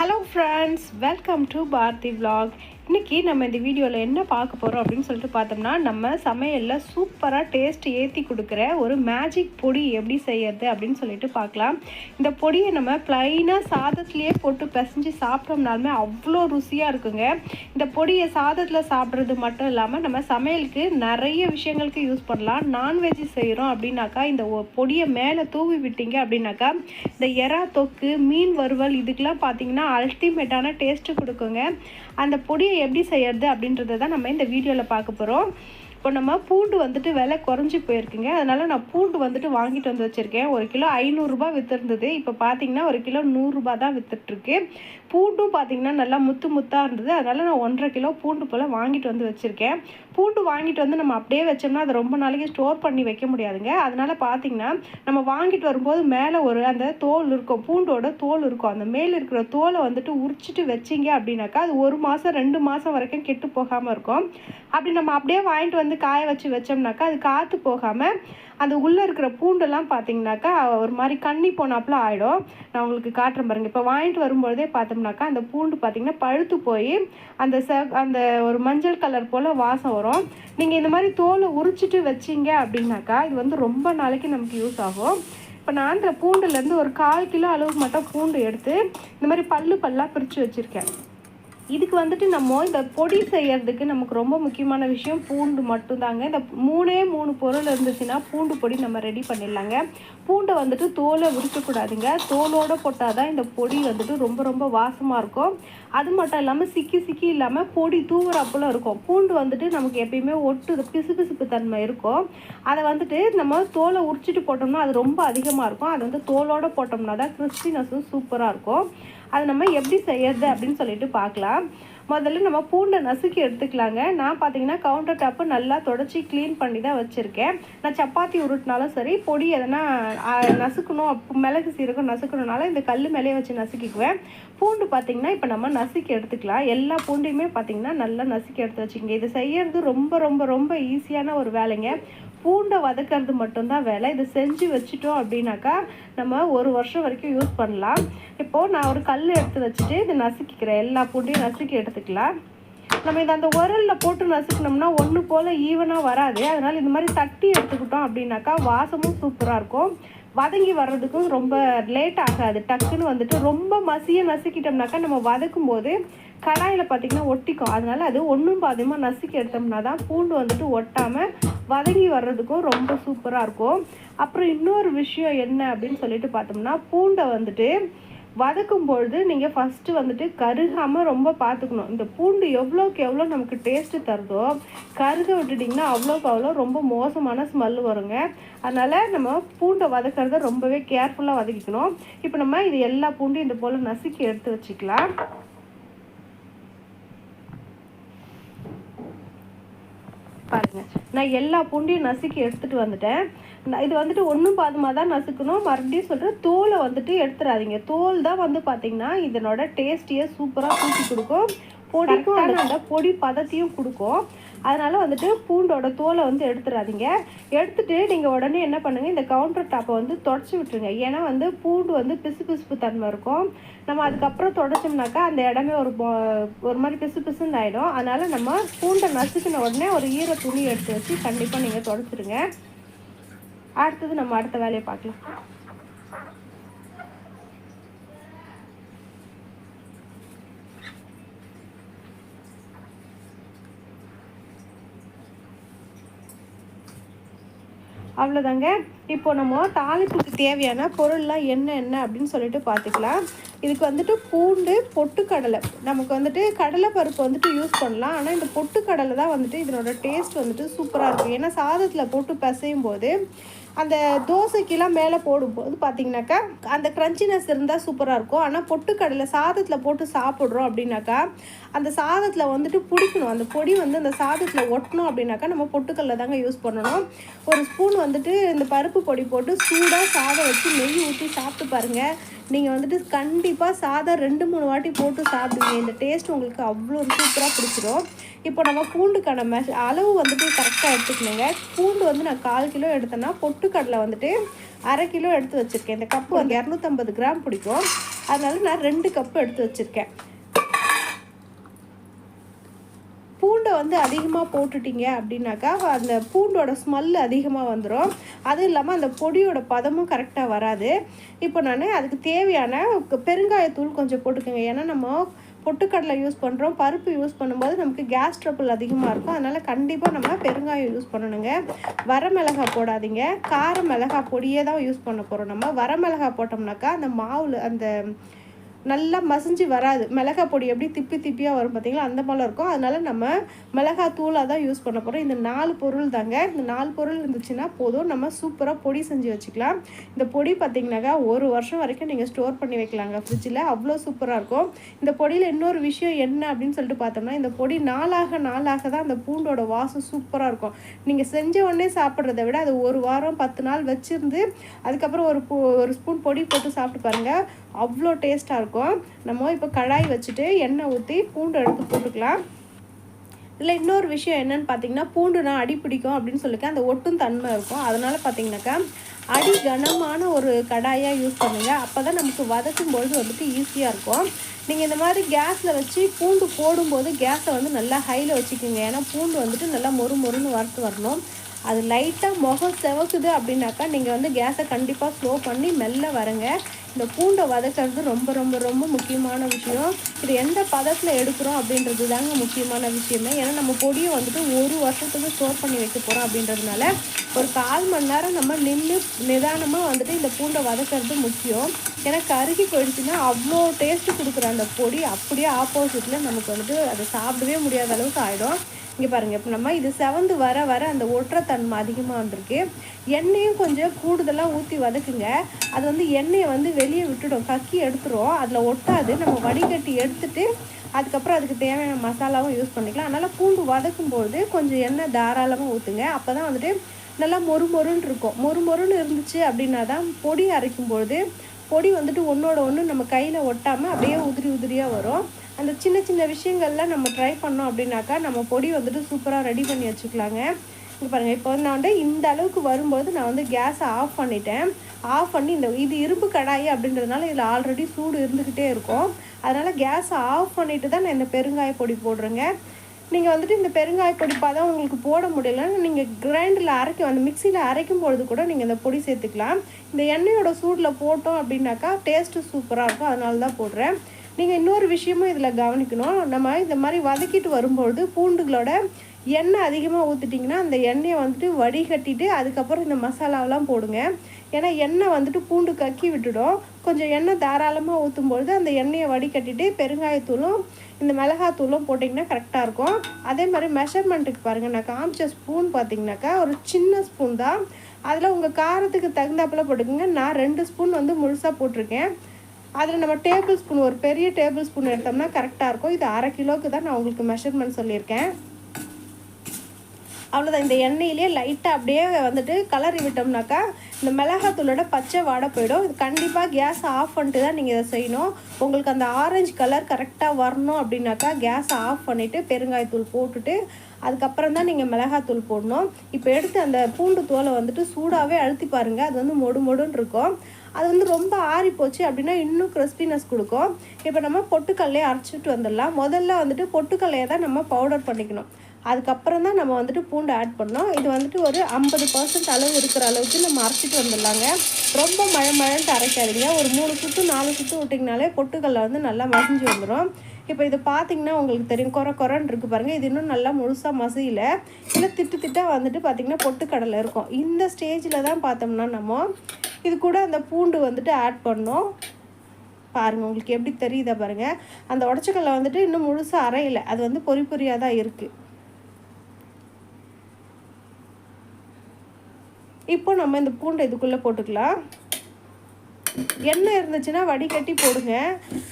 Hello friends, welcome to Bharathi vlog. இன்றைக்கி நம்ம இந்த வீடியோவில் என்ன பார்க்க போகிறோம் அப்படின்னு சொல்லிட்டு பார்த்தோம்னா, நம்ம சமையலில் சூப்பராக டேஸ்ட் ஏற்றி கொடுக்குற ஒரு மேஜிக் பொடி எப்படி செய்யறது அப்படின்னு சொல்லிட்டு பார்க்கலாம். இந்த பொடியை நம்ம ப்ளைனாக சாதத்துலேயே போட்டு பிசைஞ்சு சாப்பிட்டோம்னாலுமே அவ்வளோ ருசியாக இருக்குங்க. இந்த பொடியை சாதத்தில் சாப்பிட்றது மட்டும் இல்லாமல் நம்ம சமையலுக்கு நிறைய விஷயங்களுக்கு யூஸ் பண்ணலாம். நான்வெஜ் செய்கிறோம் அப்படின்னாக்கா இந்த பொடியை மேலே தூவி விட்டீங்க அப்படின்னாக்கா இந்த எறா தொக்கு, மீன் வறுவல் இதுக்கெலாம் பார்த்தீங்கன்னா அல்டிமேட்டான டேஸ்ட்டு கொடுக்குங்க. அந்த பொடியை எப்படி செய்யறது அப்படின்றத தான் நம்ம இந்த வீடியோவில் பார்க்க போகிறோம். இப்போ நம்ம பூண்டு வந்துட்டு விலை குறைஞ்சி போயிருக்குங்க. அதனால் நான் பூண்டு வந்துட்டு வாங்கிட்டு வந்து வச்சுருக்கேன். 1 கிலோ 500 விற்றுருந்தது. இப்போ பார்த்தீங்கன்னா 1 கிலோ 100 தான் விற்றுட்ருக்கு. பூண்டும் பார்த்திங்கன்னா நல்லா முத்து முத்தாக இருந்தது. அதனால் நான் 1.5 கிலோ பூண்டு போல் வாங்கிட்டு வந்து வச்சுருக்கேன். பூண்டு வாங்கிட்டு வந்து நம்ம அப்படியே வச்சோம்னா அது ரொம்ப நாளைக்கு ஸ்டோர் பண்ணி வைக்க முடியாதுங்க. அதனால் பார்த்திங்கன்னா நம்ம வாங்கிட்டு வரும்போது மேலே அந்த தோல் இருக்கும், பூண்டோட தோல் இருக்கும். அந்த மேலே இருக்கிற தோலை வந்துட்டு உரிச்சிட்டு வச்சிங்க அப்படின்னாக்கா அது 1 மாதம் 2 மாதம் வரைக்கும் கெட்டு போகாமல் இருக்கும். அப்படி நம்ம அப்படியே வாங்கிட்டு வந்து காய வச்சு வச்சோம்னாக்கா அது காற்று போகாமல் அந்த உள்ளே இருக்கிற பூண்டெல்லாம் பார்த்திங்கனாக்கா ஒரு மாதிரி கண்ணி போனாப்புல ஆகிடும். நான் உங்களுக்கு காட்டுறேன் பாருங்கள். இப்போ வாங்கிட்டு வரும்பொழுதே பார்த்தோம்னாக்கா அந்த பூண்டு பார்த்திங்கன்னா பழுத்து போய் அந்த ஒரு மஞ்சள் கலர் போல் வாசம் வரும். நீங்கள் இந்த மாதிரி தோலை உரிச்சிட்டு வச்சிங்க அப்படின்னாக்கா இது வந்து ரொம்ப நாளைக்கு நமக்கு யூஸ் ஆகும். இப்போ நான் அந்த பூண்டுலேருந்து ஒரு 1/4 கிலோ அளவுக்கு மட்டும் பூண்டு எடுத்து இந்த மாதிரி பல்லாக பிரித்து வச்சுருக்கேன். இதுக்கு வந்துட்டு நம்ம இந்த பொடி செய்யறதுக்கு நமக்கு ரொம்ப முக்கியமான விஷயம் பூண்டு மட்டும்தாங்க. இந்த 3 பொருள் இருந்துச்சுன்னா பூண்டு பொடி நம்ம ரெடி பண்ணிடலாங்க. பூண்டை வந்துட்டு தோலை உரிக்கக்கூடாதுங்க. தோலோடு போட்டால் தான் இந்த பொடி வந்துட்டு ரொம்ப ரொம்ப வாசமாக இருக்கும். அது மட்டும் இல்லாமல் சிக்கி இல்லாமல் பொடி தூவுறாப்புல இருக்கும். பூண்டு வந்துட்டு நமக்கு எப்பயுமே பிசுபிசுப்பு தன்மை இருக்கும். அதை வந்துட்டு நம்ம தோலை உரிச்சிட்டு போட்டோம்னா அது ரொம்ப அதிகமாக இருக்கும். அது வந்து தோலோடு போட்டோம்னா தான் கிறிஸ்பினஸும் சூப்பராக இருக்கும். அது நம்ம எப்படி செய்யறது அப்படின்னு சொல்லிட்டு பார்க்கலாம். முதல்ல நம்ம பூண்டை நசுக்கி எடுத்துக்கலாங்க. நான் பார்த்தீங்கன்னா கவுண்டர் டாப்பு நல்லா தொடச்சி க்ளீன் பண்ணி தான் வச்சுருக்கேன். நான் சப்பாத்தி உருட்டினாலும் சரி, பொடி எதனா நசுக்கணும், மிளகு சீரகம் நசுக்கணுனால இந்த கல் மேலேயே வச்சு நசுக்கிக்குவேன். பூண்டு பார்த்திங்கன்னா இப்போ நம்ம நசுக்கி எடுத்துக்கலாம். எல்லா பூண்டையுமே பார்த்திங்கன்னா நல்லா நசுக்கி எடுத்து வச்சுக்கோங்க. இது செய்யறது ரொம்ப ரொம்ப ரொம்ப ஈஸியான ஒரு வேலைங்க. பூண்டை வதக்கிறது மட்டும்தான் வேலை. இதை செஞ்சு வச்சுட்டோம் அப்படின்னாக்கா நம்ம 1 வருஷம் வரைக்கும் யூஸ் பண்ணலாம். இப்போது நான் ஒரு கல் எடுத்து வச்சுட்டு இதை நசுக்கிக்கிறேன். எல்லா பூண்டையும் நசுக்கி எடுத்துக்கலாம். நம்ம இதை அந்த உரலில் போட்டு நசுக்கினோம்னா ஒன்று போல் ஈவனாக வராது. அதனால் இந்த மாதிரி தட்டி எடுத்துக்கிட்டோம் அப்படின்னாக்கா வாசமும் சூப்பராக இருக்கும். வதங்கி வர்றதுக்கும் ரொம்ப லேட் ஆகாது. டக்குன்னு வந்துட்டு ரொம்ப மசியை நசுக்கிட்டோம்னாக்கா நம்ம வதக்கும் போது கடாயில் பார்த்திங்கன்னா ஒட்டிக்கும். அதனால் அது ஒன்றும் பாதியமாக நசுக்கி எடுத்தோம்னா தான் பூண்டு வந்துட்டு ஒட்டாமல் வதங்கி வர்றதுக்கும் ரொம்ப சூப்பராக இருக்கும். அப்புறம் இன்னொரு விஷயம் என்ன அப்படின்னு சொல்லிட்டு பார்த்தோம்னா, பூண்டை வந்துட்டு வதக்கும் பொழுது நீங்கள் ஃபஸ்ட்டு வந்துட்டு கருகாமல் ரொம்ப பார்த்துக்கணும். இந்த பூண்டு எவ்வளோக்கு எவ்வளோ நமக்கு டேஸ்ட்டு தருதோ கருக விட்டுட்டிங்கன்னா அவ்வளோக்கு அவ்வளோ ரொம்ப மோசமான ஸ்மெல் வருங்க. அதனால் நம்ம பூண்டை வதக்கிறத ரொம்பவே கேர்ஃபுல்லாக வதக்கிக்கணும். இப்போ நம்ம இது எல்லா பூண்டையும் இந்த போல் நசுக்கி எடுத்து வச்சுக்கலாம். பாருங்கள், நான் எல்லா பூண்டையும் நசுக்கி எடுத்துகிட்டு வந்துட்டேன். இது வந்துட்டு ஒன்றும் பாதமாக தான் நசுக்கணும். மறுபடியும் சொல்கிறேன், தோலை வந்துட்டு எடுத்துடாதீங்க. தோல் தான் வந்து பார்த்திங்கன்னா இதனோட டேஸ்டியை சூப்பராக தூக்கி கொடுக்கும். பொடிக்கும் அந்த பொடி பதத்தையும் கொடுக்கும். அதனால் வந்துட்டு பூண்டோட தோலை வந்து எடுத்துடாதீங்க. எடுத்துகிட்டு நீங்கள் உடனே என்ன பண்ணுங்கள், இந்த கவுண்டர் டாப்பை வந்து தொடச்சி விட்டுருங்க. ஏன்னா வந்து பூண்டு வந்து பிசுபிசுப்பு தன்மை இருக்கும். நம்ம அதுக்கப்புறம் தொடச்சோம்னாக்கா அந்த இடமே ஒரு மாதிரி பிசுன்னு ஆகிடும். அதனால் நம்ம பூண்டை நசுக்கின உடனே ஒரு ஈர துணி எடுத்து வச்சு கண்டிப்பாக நீங்கள் தொடச்சிடுங்க. அடுத்தது நம்ம அடுத்த வேலையை பார்க்கலாம். அவ்வளோதாங்க. இப்போ நம்ம தாளிப்புக்கு தேவையான பொருள்லாம் என்ன அப்படின்னு சொல்லிட்டு பார்த்துக்கலாம். இதுக்கு வந்துட்டு பூண்டு, பொட்டுக்கடலை, நமக்கு வந்துட்டு கடலை பருப்பு வந்துட்டு யூஸ் பண்ணலாம். ஆனால் இந்த பொட்டுக்கடலை தான் வந்துட்டு இதனோட டேஸ்ட் வந்துட்டு சூப்பராக இருக்கும். ஏன்னா சாதத்தில் போட்டு பிசையும் போது அந்த தோசைக்கெல்லாம் மேலே போடும்போது பார்த்திங்கனாக்கா அந்த க்ரன்ச்சினஸ் இருந்தால் சூப்பராக இருக்கும். ஆனால் பொட்டுக்கடலை சாதத்தில் போட்டு சாப்பிட்றோம் அப்படின்னாக்கா அந்த சாதத்தில் வந்துட்டு பிடிக்கணும். அந்த பொடி வந்து அந்த சாதத்தில் ஒட்டணும் அப்படின்னாக்கா நம்ம பொட்டுக்கடலை தாங்க யூஸ் பண்ணணும். ஒரு ஸ்பூன் வந்துட்டு இந்த பருப்பு பொடி போட்டு சூடாக சாதம் வச்சு நெய் ஊற்றி சாப்பிட்டு பாருங்கள். நீங்கள் வந்துட்டு கண்டிப்பாக சாதம் 2-3 வாட்டி போட்டு சாப்பிடுவீங்க. இந்த டேஸ்ட் உங்களுக்கு அவ்வளோ சூப்பராக பிடிச்சிடும். இப்போ நம்ம பூண்டுக்கான அளவு வந்துட்டு கரெக்டாக எடுத்துக்கணுங்க. பூண்டு வந்து நான் 1/4 கிலோ எடுத்தேன்னா பொட்டுக்கடலை வந்துட்டு 1/2 கிலோ எடுத்து வச்சுருக்கேன். இந்த கப்பு வந்து 250 கிராம் பிடிக்கும், அதனால நான் 2 கப்பு எடுத்து வச்சுருக்கேன். பூண்டை வந்து அதிகமாக போட்டுட்டிங்க அப்படின்னாக்கா அந்த பூண்டோட ஸ்மெல் அதிகமாக வந்துடும். அதுவும் இல்லாமல் அந்த பொடியோட பதமும் கரெக்டாக வராது. இப்போ நான் அதுக்கு தேவையான பெருங்காயத்தூள் கொஞ்சம் போட்டுக்கோங்க. ஏன்னா நம்ம பொட்டுக்கடலை யூஸ் பண்ணுறோம், பருப்பு யூஸ் பண்ணும்போது நமக்கு கேஸ் ட்ரபிள் அதிகமாக இருக்கும். அதனால் கண்டிப்பாக நம்ம பெருங்காயம் யூஸ் பண்ணணுங்க. வரமிளகாய் போடாதீங்க, கார மிளகாய் பொடியே தான் யூஸ் பண்ண போகிறோம். நம்ம வரமிளகாய் போட்டோம்னாக்கா அந்த மாவில் அந்த நல்லா மசிஞ்சு வராது. மிளகாய் பொடி எப்படி திப்பி திப்பியாக வரும் பார்த்தீங்களா, அந்த மாதிரிலாம் இருக்கும். அதனால் நம்ம மிளகாய் தூளாக தான் யூஸ் பண்ண போகிறோம். இந்த 4 பொருள் தாங்க. இந்த 4 பொருள் இருந்துச்சுன்னா போதும், நம்ம சூப்பராக பொடி செஞ்சு வச்சுக்கலாம். இந்த பொடி பார்த்திங்கனாக்கா 1 வருஷம் வரைக்கும் நீங்கள் ஸ்டோர் பண்ணி வைக்கலாங்க ஃப்ரிட்ஜில், அவ்வளோ சூப்பராக இருக்கும். இந்த பொடியில் இன்னொரு விஷயம் என்ன அப்படின்னு சொல்லிட்டு பார்த்தோம்னா, இந்த பொடி நாளாக தான் அந்த பூண்டோட வாசம் சூப்பராக இருக்கும். நீங்கள் செஞ்ச உடனே சாப்பிட்றத விட அது 1 வாரம் 10 நாள் வச்சுருந்து அதுக்கப்புறம் ஒரு ஸ்பூன் பொடி போட்டு சாப்பிட்டு பாருங்கள், அவ்வளோ டேஸ்ட்டாக இருக்கும். நம்ம இப்போ கடாய் வச்சுட்டு எண்ணெய் ஊற்றி பூண்டு எடுத்து போட்டுக்கலாம். இதில் இன்னொரு விஷயம் என்னென்னு பார்த்தீங்கன்னா, பூண்டுனா அடி பிடிக்கும் அப்படின்னு சொல்லியிருக்கேன், அந்த ஒட்டும் தன்மை இருக்கும். அதனால் பார்த்தீங்கன்னாக்கா அடி கனமான ஒரு கடாயாக யூஸ் பண்ணுங்கள். அப்போ தான் நமக்கு வதக்கும்பொழுது வந்துட்டு ஈஸியாக இருக்கும். நீங்கள் இந்த மாதிரி கேஸில் வச்சு பூண்டு போடும்போது கேஸை வந்து நல்லா ஹையில் வச்சுக்கோங்க. ஏன்னா பூண்டு வந்துட்டு நல்லா மொறுன்னு வறுத்து வரணும். அது லைட்டாக முகம் செவக்குது அப்படின்னாக்கா நீங்கள் வந்து கேஸை கண்டிப்பாக ஸ்லோ பண்ணி மெல்ல வரங்க. இந்த பூண்டை வதக்கிறது ரொம்ப ரொம்ப ரொம்ப முக்கியமான விஷயம். இது எந்த பதத்தில் எடுக்கிறோம் அப்படின்றது தாங்க முக்கியமான விஷயமே. ஏன்னா நம்ம பொடியை வந்துட்டு 1 வருஷத்துக்கு ஸ்டோர் பண்ணி வைக்க போகிறோம் அப்படின்றதுனால ஒரு 1/4 மணி நேரம் நம்ம நின்று நிதானமாக வந்துட்டு இந்த பூண்டை வதக்கிறது முக்கியம். ஏன்னா கருகி போயிடுச்சுன்னா அவ்வளோ டேஸ்ட்டு கொடுக்குற அந்த பொடி அப்படியே ஆப்போசிட்டில் நமக்கு வந்துட்டு அதை சாப்பிடவே முடியாத அளவுக்கு ஆகிடும். இங்கே பாருங்கள், இப்போ நம்ம இது செவந்து வர அந்த ஒற்றைத்தன்மை அதிகமாக வந்திருக்கு. எண்ணெயும் கொஞ்சம் கூடுதலாக ஊற்றி வதக்குங்க. அது வந்து எண்ணெயை வந்து வெளியே விட்டுடும், கக்கி எடுத்துரும், அதில் ஒட்டாது. நம்ம வடிகட்டி எடுத்துட்டு அதுக்கப்புறம் அதுக்கு தேவையான மசாலாவும் யூஸ் பண்ணிக்கலாம். அதனால் பூண்டு வதக்கும்போது கொஞ்சம் எண்ணெய் தாராளமாக ஊற்றுங்க. அப்போ தான் வந்துட்டு நல்லா மொறுன்னு இருக்கும். மொறுன்னு இருந்துச்சு அப்படின்னா தான் பொடி அரைக்கும்பொழுது பொடி வந்துட்டு ஒன்றோட ஒன்று நம்ம கையில் ஒட்டாமல் அப்படியே உதிரியாக வரும். அந்த சின்ன விஷயங்கள்லாம் நம்ம ட்ரை பண்ணோம் அப்படின்னாக்கா நம்ம பொடி வந்துட்டு சூப்பராக ரெடி பண்ணி வச்சுக்கலாங்க. இங்கே பாருங்கள், இப்போ வந்து நான் வந்து இந்த அளவுக்கு வரும்போது நான் வந்து கேஸை ஆஃப் பண்ணிட்டேன். ஆஃப் பண்ணி இது இரும்பு கடாயி அப்படின்றதுனால இதில் ஆல்ரெடி சூடு இருந்துக்கிட்டே இருக்கும். அதனால் கேஸை ஆஃப் பண்ணிவிட்டு தான் நான் இந்த பெருங்காய பொடி போடுறேங்க. நீங்கள் வந்துட்டு இந்த பெருங்காய பொடி பதம் உங்களுக்கு போட முடியலன்னா நீங்கள் கிரைண்டரில் அந்த மிக்சியில் அரைக்கும் பொழுது கூட நீங்கள் இந்த பொடி சேர்த்துக்கலாம். இந்த எண்ணெயோட சூடில் போட்டோம் அப்படின்னாக்கா டேஸ்ட்டு சூப்பராக இருக்கும், அதனால தான் போடுறேன். நீங்கள் இன்னொரு விஷயமும் இதில் கவனிக்கணும். நம்ம இந்த மாதிரி வதக்கிட்டு வரும்பொழுது பூண்டுகளோட எண்ணெய் அதிகமாக ஊற்றிட்டிங்கன்னா அந்த எண்ணெயை வந்துட்டு வடிகட்டிட்டு அதுக்கப்புறம் இந்த மசாலாவெலாம் போடுங்க. ஏன்னா எண்ணெய் வந்துட்டு பூண்டு கக்கி விட்டுடும். கொஞ்சம் எண்ணெய் தாராளமாக ஊற்றும்பொழுது அந்த எண்ணெயை வடிகட்டிட்டு பெருங்காயத்தூளும் இந்த மிளகாத்தூளும் போட்டிங்கன்னா கரெக்டாக இருக்கும். அதே மாதிரி மெஷர்மெண்ட்டுக்கு பாருங்கள், நான் காமிச்ச ஸ்பூன் பார்த்திங்கனாக்கா ஒரு சின்ன ஸ்பூன் தான். அதில் உங்கள் காரத்துக்கு தகுந்தாப்பில் போட்டுக்கோங்க. நான் 2 ஸ்பூன் வந்து முழுசாக போட்டிருக்கேன். அதில் நம்ம டேபிள் ஸ்பூன் ஒரு பெரிய டேபிள் ஸ்பூன் எடுத்தோம்னா கரெக்டாக இருக்கும். இது 1/2 கிலோவுக்கு தான் நான் உங்களுக்கு மெஷர்மெண்ட் சொல்லியிருக்கேன். அவ்வளோதான். இந்த எண்ணெயிலே லைட்டாக அப்படியே வந்துட்டு கலரி விட்டோம்னாக்கா இந்த மிளகாத்தூளோட பச்சை வாடை போயிடும். இது கண்டிப்பாக கேஸை ஆஃப் பண்ணிட்டு தான் நீங்கள் இதை செய்யணும். உங்களுக்கு அந்த ஆரஞ்சு கலர் கரெக்டாக வரணும் அப்படின்னாக்கா கேஸை ஆஃப் பண்ணிவிட்டு பெருங்காயத்தூள் போட்டுட்டு அதுக்கப்புறம் தான் நீங்கள் மிளகாத்தூள் போடணும். இப்போ எடுத்து அந்த பூண்டு தோலை வந்துட்டு சூடாகவே அழுத்தி பாருங்கள், அது வந்து மொடுன்னு இருக்கும். அது வந்து ரொம்ப ஆறி போச்சு அப்படின்னா இன்னும் கிறிஸ்பினஸ் கொடுக்கும். இப்போ நம்ம பொட்டுக்கல்லையே அரைச்சிட்டு வந்துடலாம். முதல்ல வந்துட்டு பொட்டுக்கல்லையை தான் நம்ம பவுடர் பண்ணிக்கணும். அதுக்கப்புறம் தான் நம்ம வந்துட்டு பூண்டு ஆட் பண்ணோம். இது வந்துட்டு ஒரு 50% அளவு இருக்கிற அளவுக்கு நம்ம அரைச்சிட்டு வந்துடலாங்க. ரொம்ப மழைன்ட்டு அரைக்காதீங்க. ஒரு 3 சுற்று 4 சுற்று விட்டிங்கனாலே பொட்டுக்கல்லை வந்து நல்லா மசிஞ்சு வந்துடும். இப்போ இது பார்த்திங்கன்னா உங்களுக்கு தெரியும், கொரன்னு இருக்குது பாருங்கள். இது இன்னும் நல்லா முழுசாக மசியல. இதில் திட்டாக வந்துட்டு பார்த்திங்கன்னா பொட்டுக்கடலை இருக்கும். இந்த ஸ்டேஜில் தான் பார்த்தோம்னா நம்ம இது கூட அந்த பூண்டு வந்துட்டு ஆட் பண்ணோம். பாருங்கள், உங்களுக்கு எப்படி தெரியுதா பாருங்கள். அந்த உடச்சக்கல்லை வந்துட்டு இன்னும் முழுசாக அரையில, அது வந்து பொரியாக தான் இருக்குது. இப்போ நம்ம இந்த பூண்டை இதுக்குள்ளே போட்டுக்கலாம். எண்ணெய் இருந்துச்சுன்னா வடிகட்டி போடுங்க.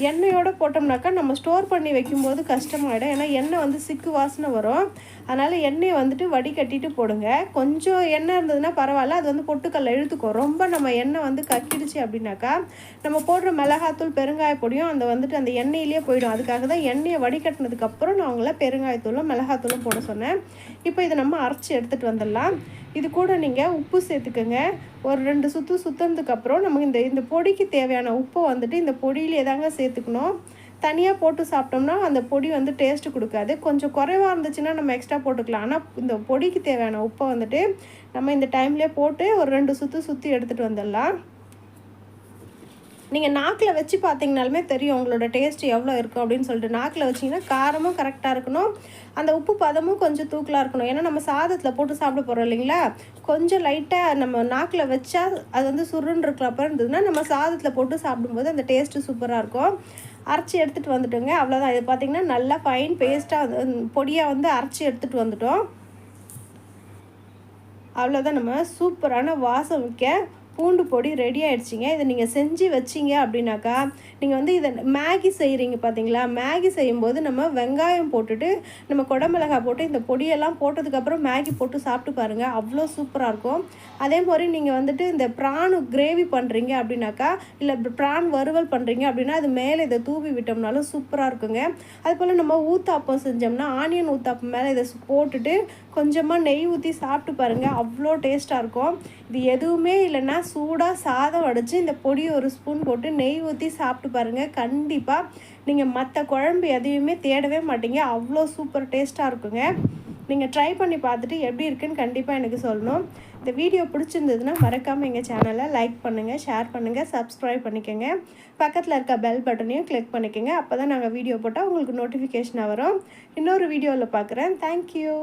எண்ணெயோடு போட்டோம்னாக்கா நம்ம ஸ்டோர் பண்ணி வைக்கும்போது கஷ்டமாயிடும். ஏன்னா எண்ணெய் வந்து சிக்கு வாசனை வரும். அதனால் எண்ணெயை வந்துட்டு வடிகட்டிட்டு போடுங்க. கொஞ்சம் எண்ணெய் இருந்ததுன்னா பரவாயில்ல, அது வந்து பொட்டுக்கல்ல இழுத்துக்கும். ரொம்ப நம்ம எண்ணெய் வந்து கக்கிடுச்சு அப்படின்னாக்கா நம்ம போடுற மிளகாத்தூள் பெருங்காயப்பொடியும் அந்த எண்ணெயிலே போயிடும். அதுக்காக தான் எண்ணெயை வடிகட்டினதுக்கப்புறம் நான் அவங்கள பெருங்காயத்தூளும் மிளகாத்தூளும் போட சொன்னேன். இப்போ இதை நம்ம அரைச்சி எடுத்துகிட்டு வந்துடலாம். இது கூட நீங்கள் உப்பு சேர்த்துக்கோங்க. ஒரு 2 சுற்று சுற்றுனதுக்கப்புறம் நம்ம இந்த பொடிக்கு தேவையான உப்பை வந்துட்டு இந்த பொடியிலே தாங்க சேர்த்துக்கணும். தனியாக போட்டு சாப்பிட்டோம்னா அந்த பொடி வந்து டேஸ்ட்டு கொடுக்காது. கொஞ்சம் குறைவாக இருந்துச்சுன்னா நம்ம எக்ஸ்ட்ரா போட்டுக்கலாம். ஆனால் இந்த பொடிக்கு தேவையான உப்பை வந்துட்டு நம்ம இந்த டைம்லேயே போட்டு ஒரு 2 சுற்று சுற்றி எடுத்துகிட்டு வந்துடலாம். நீங்கள் நாக்கில் வச்சு பார்த்தீங்கனாலுமே தெரியும் உங்களோட டேஸ்ட் எவ்வளோ இருக்கும் அப்படின்னு சொல்லிட்டு. நாக்கில் வச்சிங்கன்னா காரமும் கரெக்டாக இருக்கணும், அந்த உப்பு பதமும் கொஞ்சம் தூக்கலாக இருக்கணும். ஏன்னா நம்ம சாதத்தில் போட்டு சாப்பிட போகிறோம் இல்லைங்களா, கொஞ்சம் லைட்டாக நம்ம நாக்கில் வச்சா அது வந்து சுருன்னு இருக்கிறப்ப இருந்ததுன்னா நம்ம சாதத்தில் போட்டு சாப்பிடும்போது அந்த டேஸ்ட்டு சூப்பராக இருக்கும். அரைச்சி எடுத்துகிட்டு வந்துட்டோங்க. அவ்வளோதான். இது பார்த்திங்கன்னா நல்லா ஃபைன் பேஸ்ட்டாக பொடியாக வந்து அரைச்சி எடுத்துகிட்டு வந்துட்டோம். அவ்வளோதான். நம்ம சூப்பரான வாசம் வைக்க பூண்டு பொடி ரெடி ஆகிடுச்சிங்க. இதை நீங்கள் செஞ்சு வச்சிங்க அப்படின்னாக்கா, நீங்கள் வந்து இதை மேகி செய்கிறீங்க பார்த்தீங்களா, மேகி செய்யும்போது நம்ம வெங்காயம் போட்டுட்டு நம்ம குடமிளகாய் போட்டு இந்த பொடியெல்லாம் போட்டதுக்கப்புறம் மேகி போட்டு சாப்பிட்டு பாருங்கள், அவ்வளோ சூப்பராக இருக்கும். அதே மாதிரி நீங்கள் வந்துட்டு இந்த ப்ரான் கிரேவி பண்ணுறீங்க அப்படின்னாக்கா, இல்லை ப்ரான் வறுவல் பண்ணுறீங்க அப்படின்னா அது மேலே இதை தூவி விட்டோம்னாலும் சூப்பராக இருக்குங்க. அதுபோல் நம்ம ஊத்தாப்பம் செஞ்சோம்னா ஆனியன் ஊத்தாப்பம் மேலே இதை போட்டுட்டு கொஞ்சமாக நெய் ஊற்றி சாப்பிட்டு பாருங்கள், அவ்வளோ டேஸ்ட்டாக இருக்கும். இது எதுவுமே இல்லைன்னா சூடாக சாதம் வடித்து இந்த பொடி ஒரு ஸ்பூன் போட்டு நெய் ஊற்றி சாப்பிட்டு பாருங்கள். கண்டிப்பாக நீங்கள் மற்ற குழம்பு எதையுமே தேடவே மாட்டீங்க, அவ்வளோ சூப்பர் டேஸ்ட்டாக இருக்குங்க. நீங்கள் ட்ரை பண்ணி பார்த்துட்டு எப்படி இருக்குன்னு கண்டிப்பாக எனக்கு சொல்லணும். இந்த வீடியோ பிடிச்சிருந்ததுன்னா மறக்காமல் எங்கள் சேனலை லைக் பண்ணுங்கள், ஷேர் பண்ணுங்கள், சப்ஸ்கிரைப் பண்ணிக்கோங்க. பக்கத்தில் இருக்க பெல் பட்டனையும் கிளிக் பண்ணிக்கோங்க. அப்போ தான் நாங்கள் வீடியோ போட்டால் உங்களுக்கு நோட்டிஃபிகேஷனாக வரும். இன்னொரு வீடியோவில் பார்க்குறேன். தேங்க்யூ.